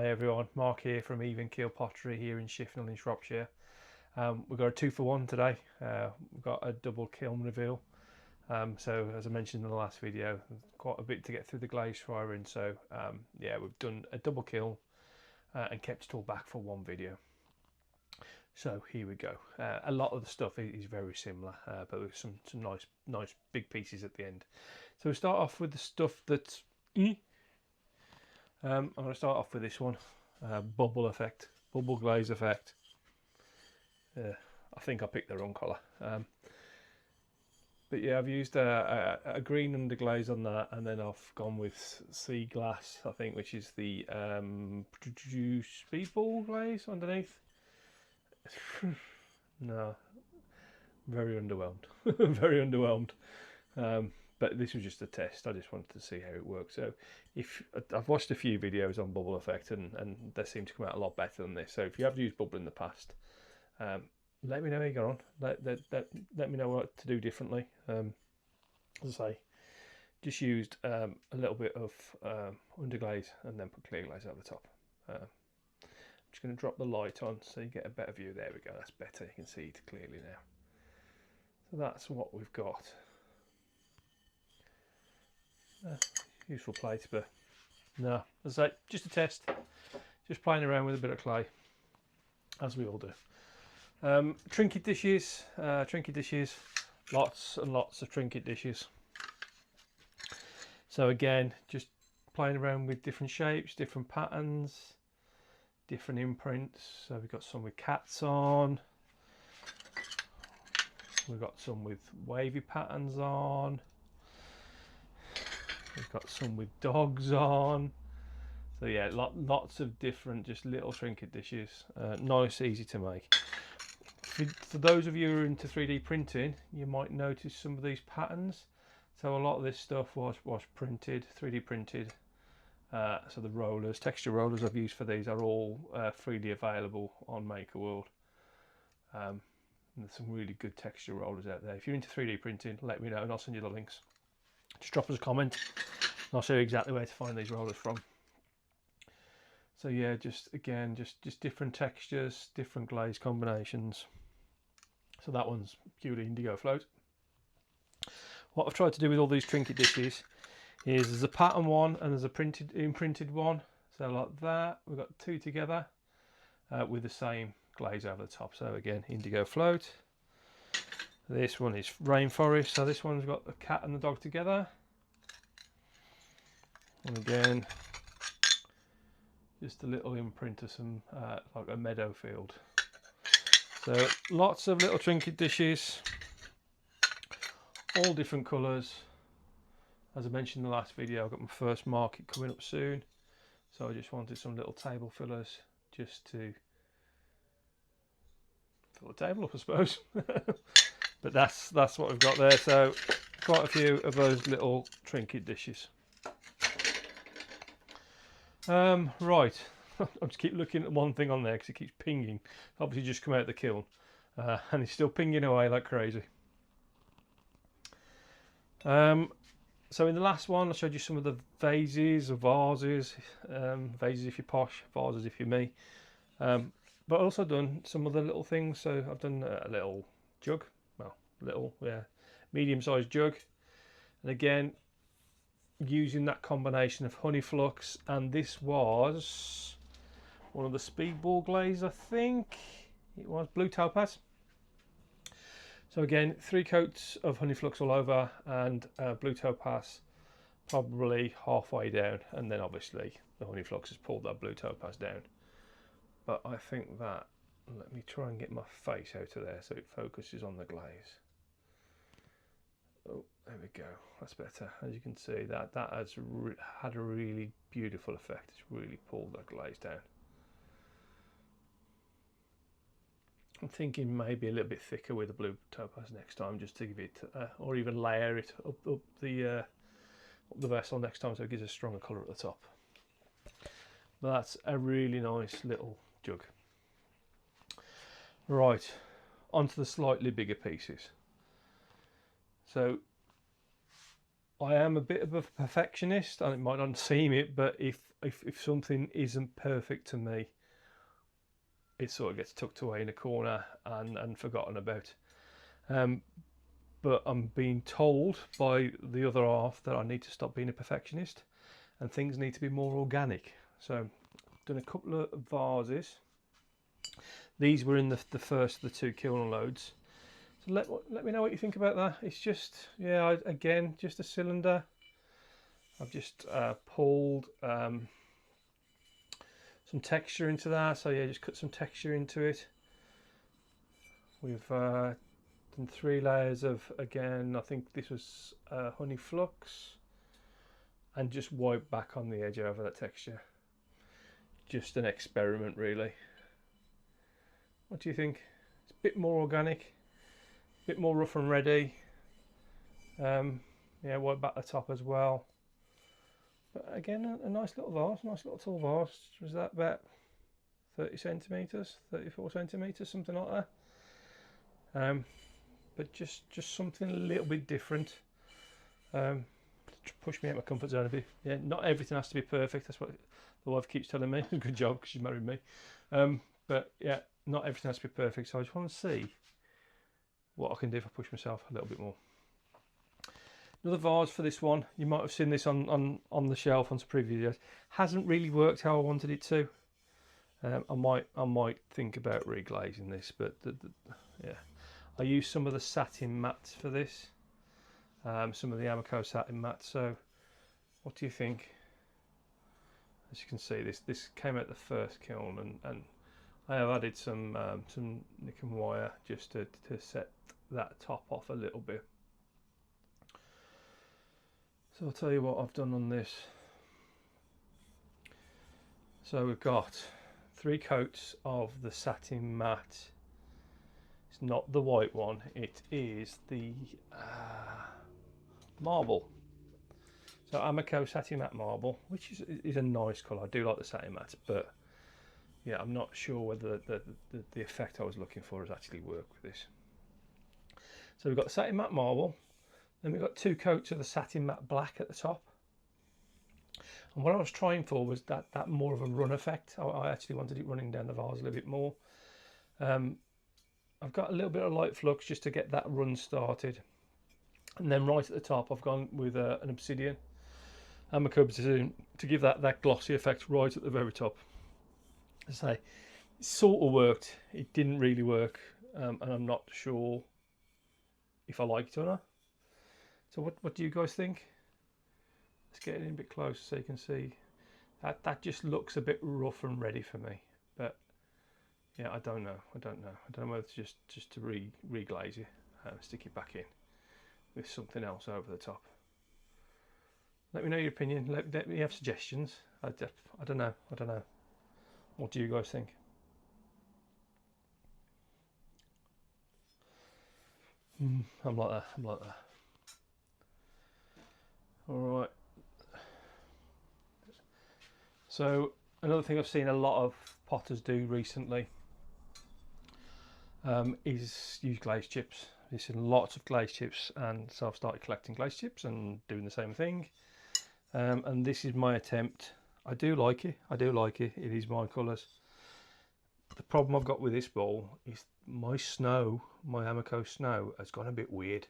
Hey everyone, Mark here from Even Keel Pottery here in Shifnal in Shropshire. We've got a 2-for-1 today. We've got a double kiln reveal. So as I mentioned in the last video, quite a bit to get through the glaze firing. So yeah, we've done a double kiln and kept it all back for one video. So here we go. A lot of the stuff is very similar, but with some nice big pieces at the end. So we start off with the stuff that's I'm going to start off with this one, bubble effect, bubble glaze effect. I think I picked the wrong colour, but yeah, I've used a green underglaze on that, and then I've gone with sea glass, I think, which is the Pottery People glaze underneath. No, very underwhelmed, very underwhelmed. But this was just a test. I just wanted to see how it works. So if I've watched a few videos on bubble effect, and they seem to come out a lot better than this. So if you have used bubble in the past, let me know how you got on. Let me know what to do differently. As I say, just used a little bit of underglaze and then put clear glaze over the top. I'm just going to drop the light on so you get a better view. There we go. That's better. You can see it clearly now. So that's what we've got. Useful plate, but no, as I say, just a test, just playing around with a bit of clay, as we all do. Trinket dishes, lots and lots of trinket dishes. So again, just playing around with different shapes, different patterns, different imprints. So we've got some with cats on, we've got some with wavy patterns on. We've got some with dogs on. So yeah, lots of different just little trinket dishes. Nice, easy to make. For those of you who are into 3D printing, you might notice some of these patterns. So a lot of this stuff was printed, 3D printed. So the rollers, texture rollers I've used for these are all freely available on Maker World. And there's some really good texture rollers out there. If you're into 3D printing, let me know and I'll send you the links. Just drop us a comment and I'll show you exactly where to find these rollers from. So yeah, just different textures, different glaze combinations. So that one's purely indigo float. What I've tried to do with all these trinket dishes is there's a pattern one and there's a imprinted one. So like that, we've got two together with the same glaze over the top. So again, indigo float. This one is rainforest, so this one's got the cat and the dog together. And again, just a little imprint of some, like a meadow field. So lots of little trinket dishes, all different colours. As I mentioned in the last video, I've got my first market coming up soon. So I just wanted some little table fillers just to fill the table up, I suppose. But that's what we've got there. So quite a few of those little trinket dishes. Right, I'll just keep looking at one thing on there because it keeps pinging. Obviously just come out of the kiln and it's still pinging away like crazy. So in the last one I showed you some of the vases or vases, vases if you're posh, vases if you're me. But I've also done some other little things. So I've done a little jug. Little, yeah, medium-sized jug, and again using that combination of honey flux, and this was one of the speedball glaze, I think it was blue topaz. So again, 3 coats of honey flux all over, and blue topaz probably halfway down, and then obviously the honey flux has pulled that blue topaz down. But I think that, let me try and get my face out of there so it focuses on the glaze. Oh, there we go. That's better. As you can see, that has had a really beautiful effect. It's really pulled that glaze down. I'm thinking maybe a little bit thicker with the blue topaz next time, just to give it, or even layer it up the vessel next time, so it gives a stronger colour at the top. But that's a really nice little jug. Right, onto the slightly bigger pieces. So I am a bit of a perfectionist, and it might not seem it, but if if something isn't perfect to me, it sort of gets tucked away in a corner and forgotten about. But I'm being told by the other half that I need to stop being a perfectionist and things need to be more organic. So I've done a couple of vases. These were in the first of the 2 kiln loads. So let me know what you think about that. It's just, yeah, again, just a cylinder. I've just pulled some texture into that. So yeah, just cut some texture into it. We've done 3 layers of, again, I think this was honey flux, and just wipe back on the edge over that texture. Just an experiment, really. What do you think? It's a bit more organic, a bit more rough and ready. Yeah, wipe back the top as well. But again, a nice little vase, nice little tall vase. Was that about 30 centimetres, 34 centimetres, something like that? But just something a little bit different. Push me out my comfort zone a bit. Yeah, not everything has to be perfect. That's what the wife keeps telling me. Good job, because she married me. But yeah, not everything has to be perfect. So I just want to see what I can do if I push myself a little bit more. Another vase for this one. You might have seen this on the shelf on some previous videos. Hasn't really worked how I wanted it to. I might think about reglazing this, but yeah, I used some of the satin mats for this. Some of the Amaco satin mats. So, what do you think? As you can see, this came out the first kiln, and I have added some nickel wire just to set that top off a little bit. So I'll tell you what I've done on this. So we've got 3 coats of the satin matte. It's not the white one, it is the marble. So Amaco satin matte marble, which is a nice colour. I do like the satin matte, but yeah, I'm not sure whether the effect I was looking for has actually worked with this. So we've got the satin matte marble. Then we've got 2 coats of the satin matte black at the top. And what I was trying for was that more of a run effect. I actually wanted it running down the vase a little bit more. I've got a little bit of light flux just to get that run started. And then right at the top I've gone with an obsidian, Amaco obsidian, to give that glossy effect right at the very top. As I say, it sort of worked. It didn't really work, and I'm not sure if I like it or not. So what do you guys think? Let's get it in a bit closer so you can see. That just looks a bit rough and ready for me. But yeah, I don't know. I don't know whether to just to reglaze it, stick it back in with something else over the top. Let me know your opinion. Let me have suggestions. I don't know. What do you guys think? I'm like that. All right. So another thing I've seen a lot of potters do recently is use glaze chips. I've seen lots of glaze chips, and so I've started collecting glaze chips and doing the same thing. And this is my attempt. I do like it. It is my colours. The problem I've got with this bowl is my Amaco snow has gone a bit weird,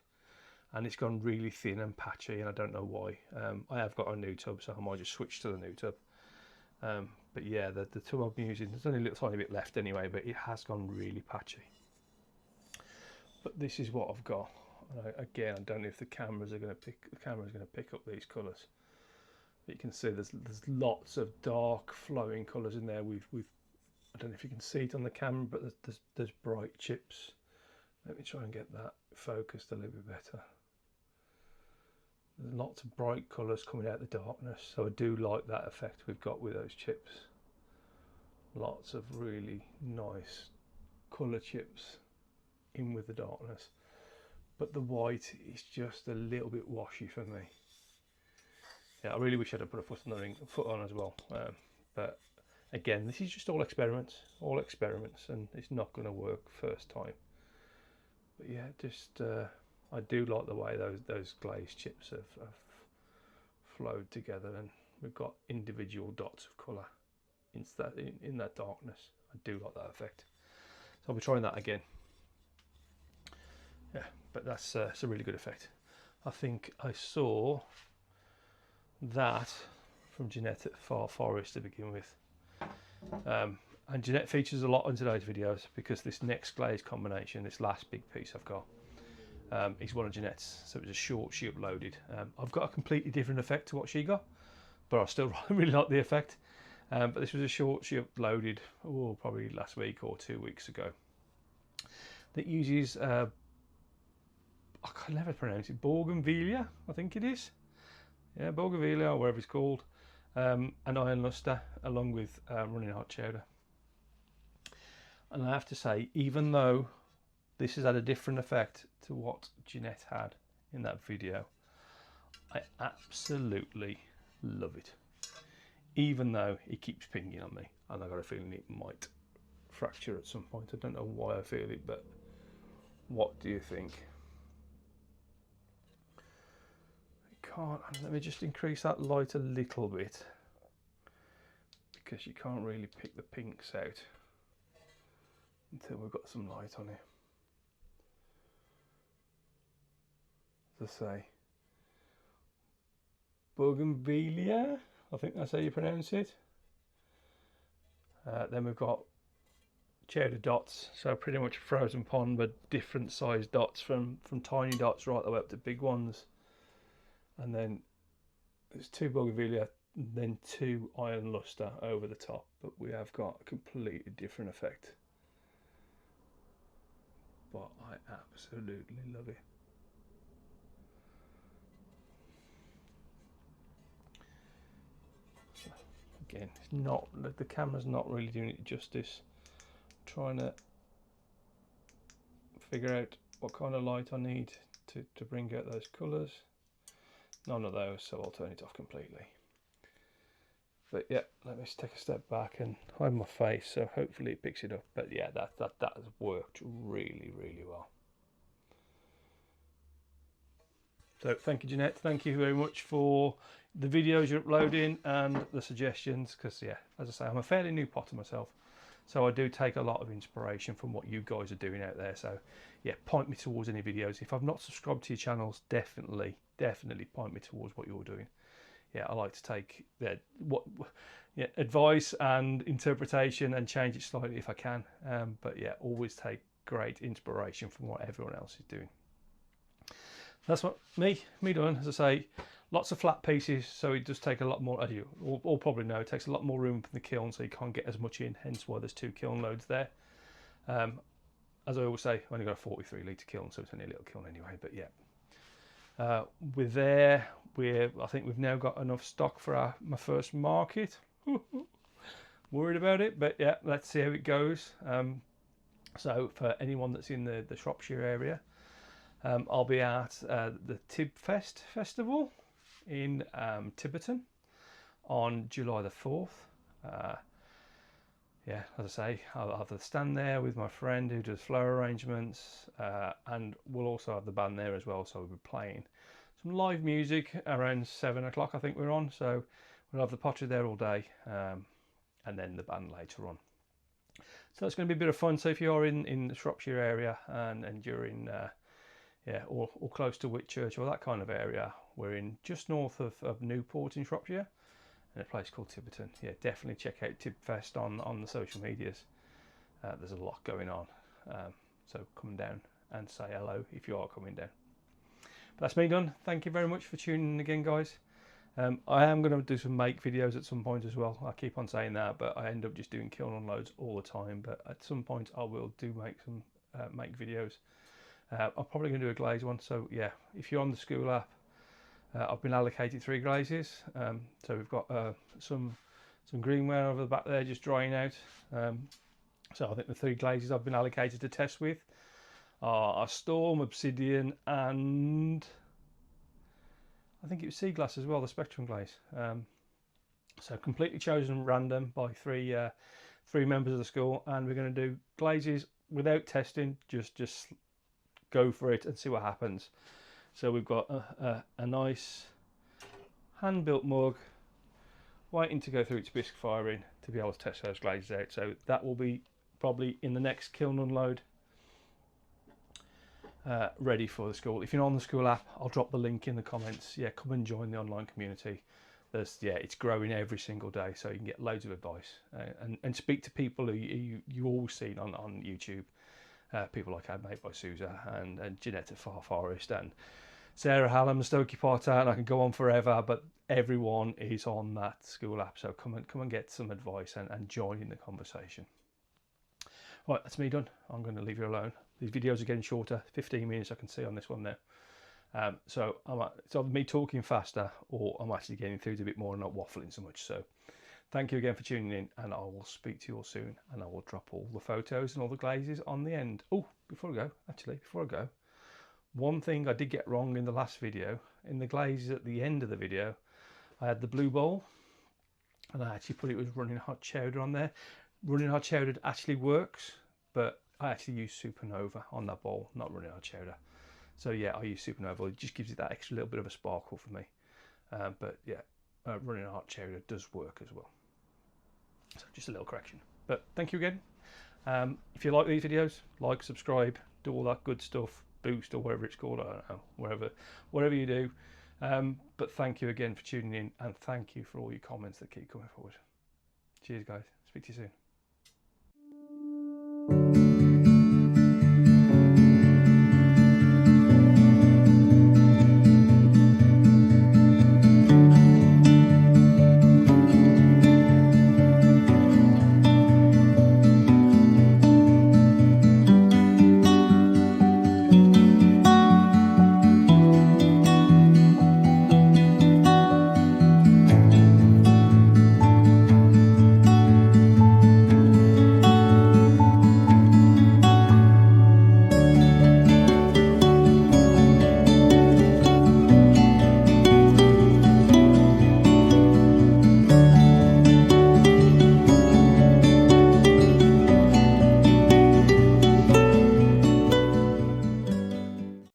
and it's gone really thin and patchy, and I don't know why. I have got a new tub, so I might just switch to the new tub. But yeah, the tub I'm using, there's only a little tiny bit left anyway, but it has gone really patchy. But this is what I've got. Again, I don't know if the camera's going to pick up these colours. But you can see there's lots of dark flowing colours in there. With I don't know if you can see it on the camera, but there's bright chips. Let me try and get that focused a little bit better. There's lots of bright colours coming out of the darkness, so I do like that effect we've got with those chips. Lots of really nice colour chips in with the darkness, but the white is just a little bit washy for me. Yeah, I really wish I'd have put a foot on as well, but again, this is just all experiments, and it's not going to work first time. But yeah, just I do like the way those glaze chips have flowed together, and we've got individual dots of colour in that darkness. I do like that effect, so I'll be trying that again. Yeah, but that's it's a really good effect. I think I saw that from Jeannette at Far Forest to begin with. And Jeannette features a lot on today's videos because this next glaze combination, this last big piece I've got, is one of Jeanette's. So it was a short she uploaded. I've got a completely different effect to what she got, but I still really like the effect. But this was a short she uploaded, probably last week or 2 weeks ago, that uses, I can never pronounce it, Bougainvillea, I think it is. Yeah, Bougainvillea, or whatever it's called. An iron luster along with running hot chowder. And I have to say, even though this has had a different effect to what Jeannette had in that video, I absolutely love it. Even though it keeps pinging on me, and I've got a feeling it might fracture at some point. I don't know why I feel it, but what do you think? Can't, let me just increase that light a little bit, because you can't really pick the pinks out until we've got some light on it. As I say, Bougainvillea, I think that's how you pronounce it. Then we've got chowder dots, so pretty much frozen pond, but different size dots, from tiny dots right the way up to big ones. And then there's 2 Bougainvillea, then 2 iron luster over the top, but we have got a completely different effect. But I absolutely love it. So again, it's not, the camera's not really doing it justice. I'm trying to figure out what kind of light I need to bring out those colours. None of those, so I'll turn it off completely. But yeah, let me just take a step back and hide my face, so hopefully it picks it up. But yeah, that has worked really, really well. So thank you, Jeannette. Thank you very much for the videos you're uploading and the suggestions, because yeah, as I say, I'm a fairly new potter myself, so I do take a lot of inspiration from what you guys are doing out there. So yeah, point me towards any videos. If I've not subscribed to your channels, definitely point me towards what you're doing. Yeah, I like to take advice and interpretation and change it slightly if I can. But yeah, always take great inspiration from what everyone else is doing. That's what me done. As I say, lots of flat pieces, so it does take a lot more, as you all probably know, it takes a lot more room from the kiln, so you can't get as much in, hence why there's 2 kiln loads there. As I always say, I've only got a 43 litre kiln, so it's only a little kiln anyway, but yeah. We're there. I think we've now got enough stock for my first market. Worried about it, but yeah, let's see how it goes. So for anyone that's in the Shropshire area, I'll be at the Tibb Fest festival in Tibberton on July the 4th. Yeah, as I say, I'll have the stand there with my friend who does flower arrangements, and we'll also have the band there as well, so we'll be playing some live music around 7 o'clock, I think we're on, so we'll have the pottery there all day, and then the band later on. So it's going to be a bit of fun. So if you're in the Shropshire area and you're in or close to Whitchurch or that kind of area, we're in just north of Newport in Shropshire, in a place called Tibberton. Yeah, definitely check out Tibb Fest on the social medias. There's a lot going on, so come down and say hello if you are coming down. But that's me done. Thank you very much for tuning in again, guys. I am going to do some make videos at some point as well. I keep on saying that, but I end up just doing kiln unloads all the time. But at some point I will make some make videos. I'm probably going to do a glaze one, so yeah, if you're on the Skool app, I've been allocated 3 glazes, so we've got some greenware over the back there just drying out. So I think the 3 glazes I've been allocated to test with are Storm, Obsidian, and I think it was Sea Glass as well, the Spectrum glaze. So completely chosen random by three members of the school, and we're going to do glazes without testing, just go for it and see what happens. So we've got a nice hand-built mug waiting to go through its bisque firing to be able to test those glazes out. So that will be probably in the next kiln unload, ready for the Skool. If you're not on the Skool app, I'll drop the link in the comments. Yeah, come and join the online community. It's growing every single day, so you can get loads of advice and speak to people who you always seen on YouTube. People like Made by Sousa and Jeannette at Far Forest and Sarah Hallam, Stokey Potter, and I can go on forever, but everyone is on that Skool app, so come and get some advice and join in the conversation. Right, that's me done. I'm going to leave you alone. These videos are getting shorter, 15 minutes I can see on this one now. So it's either me talking faster or I'm actually getting through it a bit more and not waffling so much. So thank you again for tuning in, and I will speak to you all soon, and I will drop all the photos and all the glazes on the end. Oh, before I go, one thing I did get wrong in the last video, in the glazes at the end of the video, I had the blue bowl and I actually put it with running hot chowder on there. Running hot chowder actually works, but I actually use Supernova on that bowl, not running hot chowder. So yeah, I use Supernova. It just gives it that extra little bit of a sparkle for me. But yeah, running hot chowder does work as well. So just a little correction. But thank you again. If you like these videos, like, subscribe, do all that good stuff, boost or whatever it's called. I don't know, whatever you do. But thank you again for tuning in, and thank you for all your comments that keep coming forward. Cheers, guys. Speak to you soon.